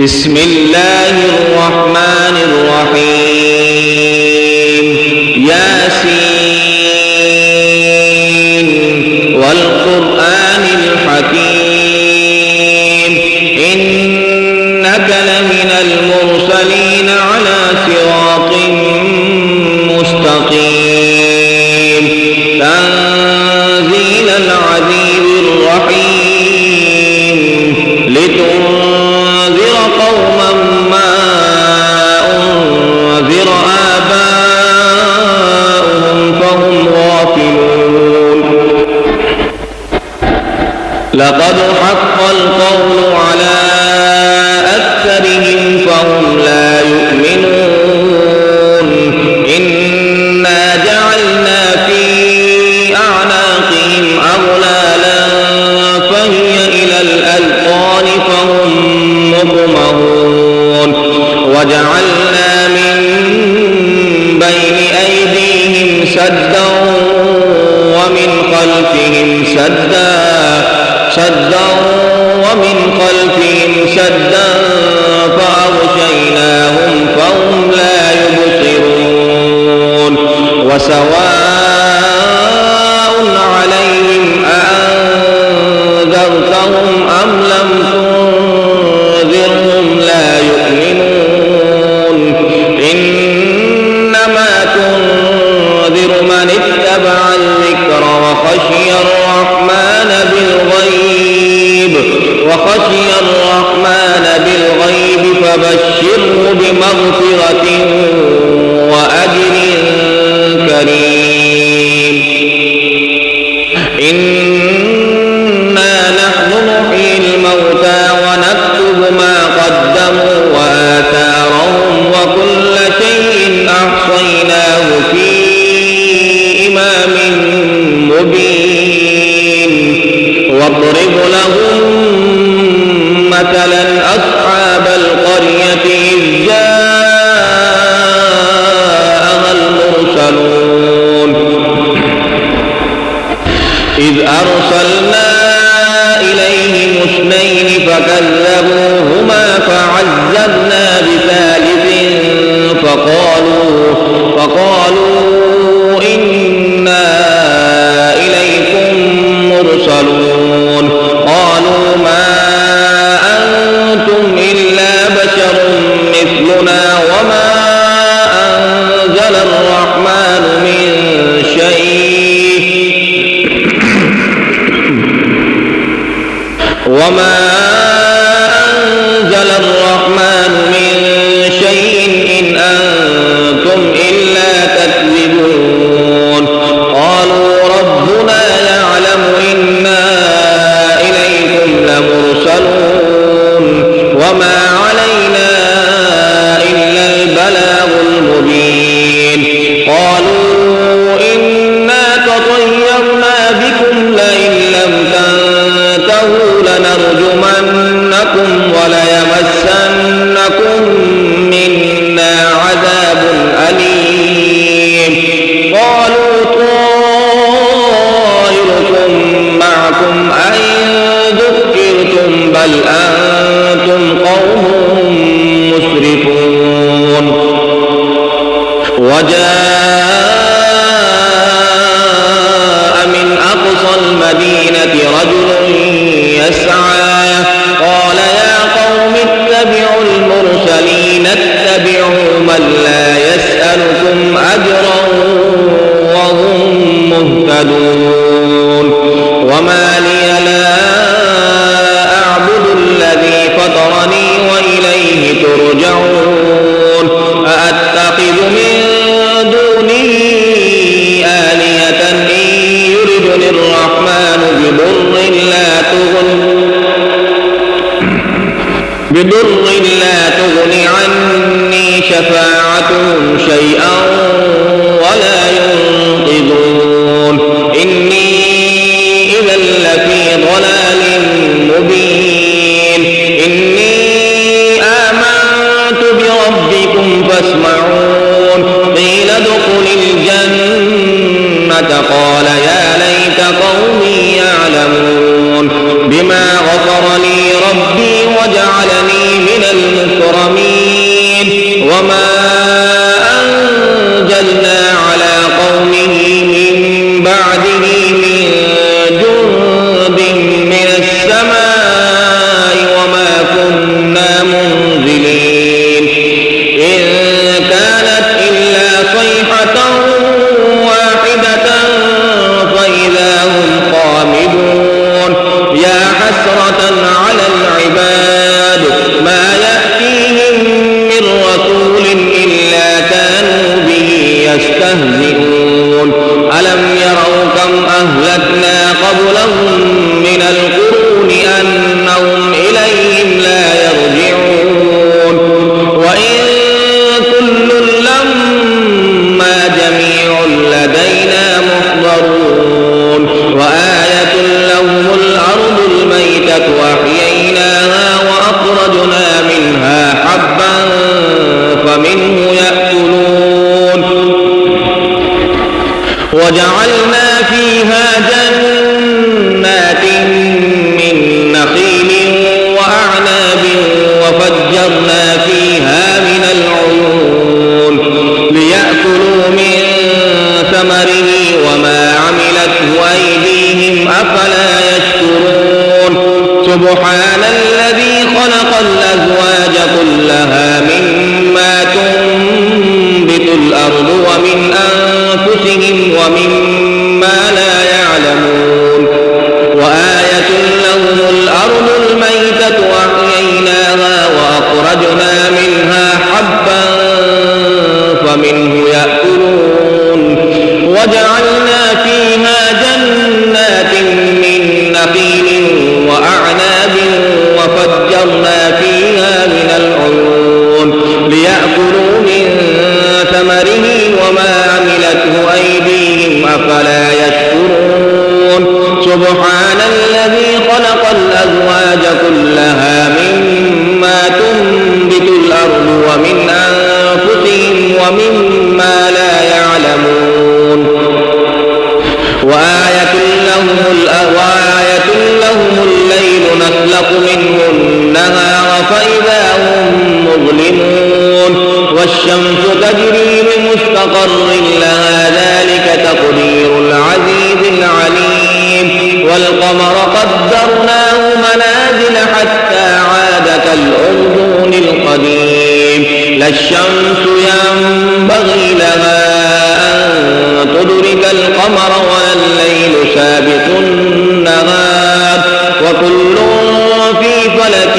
بسم الله الرحمن الرحيم ياسين والقرآن الحكيم إنك لمن المرسلين على صراط مستقيم تنزيل العزيز الرحيم لتنذر قوما ما أنذر آباؤهم فهم غافلون لقد حق القول على أكثرهم فهم لا يؤمنون إنا جعلنا في أعناقهم أغلالا فهي إلى الأذقان فهم مقمحون وجعلنا من بين أيديهم سدا ومن خلفهم سدا فأغشيناهم فهم لا يبصرون وسواء عليهم أأنذرتهم أم لم تنذرهم لا يؤمنون إنما تنذر من اتبع الذكر وخشي الرحمن بالغيب فبشره بمغفرة وأجر كريم إنا نحن نحيي الموتى ونكتب ما قدموا وآثارهم وكل شيء أحصيناه في إمام مبين واضرب لهم مثلا أصحاب القرية إذ جاءها المرسلون إذ أرسلنا إليهم اثنين فكذبوهما فعززنا بثالث فقالوا إنا إليكم مرسلون قالوا ما أنتم إلا بشر مثلنا وما أنزل الرحمن من شيء إن أنتم إلا تكذبون قالوا ربنا يعلم إنا إليكم لمرسلون وما علينا إلا البلاغ المبين قالوا إنا تطيرنا بكم لئن لم تنتهوا لنرجمنكم وليمسنكم منا عذاب أليم قالوا طائركم معكم أئن ذكرتم بل أنتم قوم مسرفون وجاء من أقصى المدينة رجل يسعى قال يا قوم اتبعوا المرسلين اتبعوا من لا يسألكم أجرا وهم مهتدون وما لي لا أعبد الذي فطرني وإليه ترجعون أأتخذ من دونه آلهة إن يردني الرحمن بضر لا تغن عني شفاعتهم شيئا ولا ينقذون إني إذا لفي ضلال مبين إني آمنت بربكم فاسمعون قيل ادخل الجنة قال يا ليت قومي يعلمون بما غفر لي ربي وجعلني من والشمس تجري لمستقر لها ذلك تقدير العزيز العليم والقمر قدرناه منازل حتى عاد كالأرجون القديم لا الشمس ينبغي لها أن تدرك القمر ولا الليل سابق النهار وكل في فلك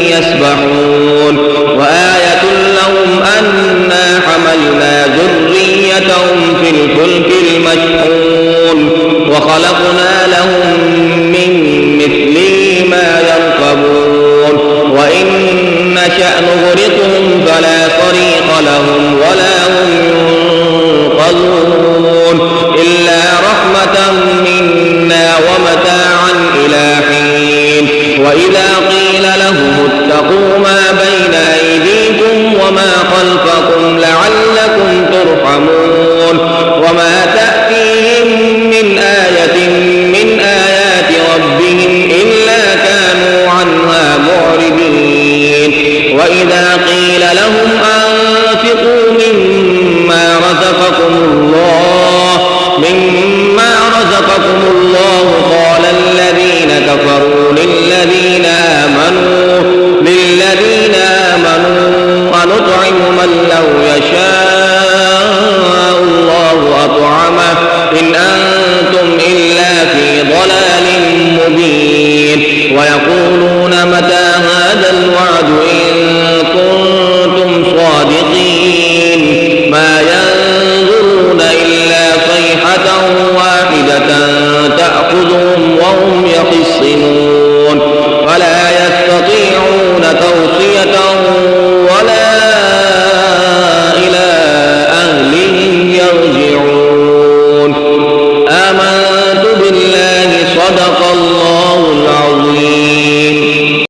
يسبحون وآية لهم أنا حملنا ذريتهم في الفلك المشحون وخلقنا لهم من مثله ما يركبون وإن نشأ نغرقهم فلا طريق لهم ولا هم ينقذون إلا رحمة منا ومتاعا إلى حين وإذا قيل لهم اتقوا ما بين أيديكم وما خلفكم لعلكم ترحمون وما تأتيهم من آية من آيات ربهم إلا كانوا عنها معرضين وإذا قيل لهم أنفقوا مما رزقكم الله قال الذين كفروا للذين آمنوا أنطعم من لو يشاء الله أطعمه إن أنتم إلا في ضلال مبين ويقولون متى